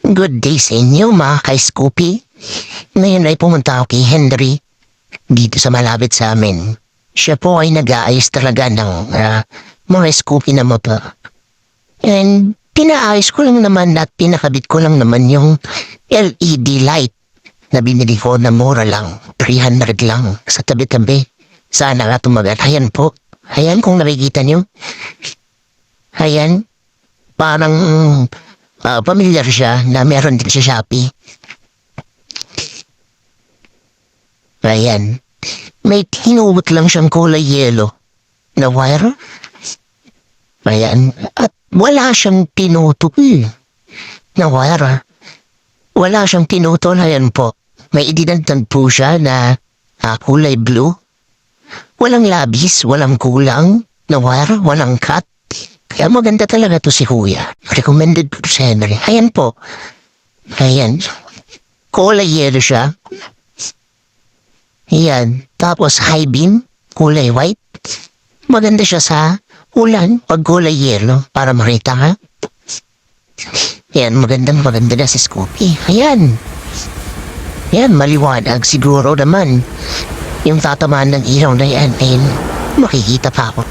Good day sa inyo mga ka-Scoopy. Ngayon ay pumunta ako kay Henry dito sa malapit sa amin. Siya po ay nag-aayos talaga ng mga Scoopy na mapa. And pinaayos ko lang naman at pinakabit ko lang naman yung LED light na binili ko na mura lang. 300 lang sa tabi-tabi. Sana nga tumagal. Ayan po. Ayan kung nakikita nyo. Ayan. Parang pamilyar siya na meron din sa Shopee. Ayan. May hinugot lang siyang kulay yellow na wire. Ayan. At wala siyang pinuto na wire. Wala siyang pinutol. Ayan po. May idinagdag po siya na kulay blue. Walang labis, walang kulang na wire, walang cut. Kaya maganda talaga to si Kuya. Recommended po sa Henry. Ayan po. Ayan. Kulay yellow siya. Ayan. Tapos high beam. Kulay white. Maganda siya sa ulan pag kulay yellow para makita ka. Ayan. Maganda na si Scoopy. Ayan. Ayan. Maliwanag siguro naman. Yung tatamaan ng ilaw na yan. Ayan. Makikita pa ako.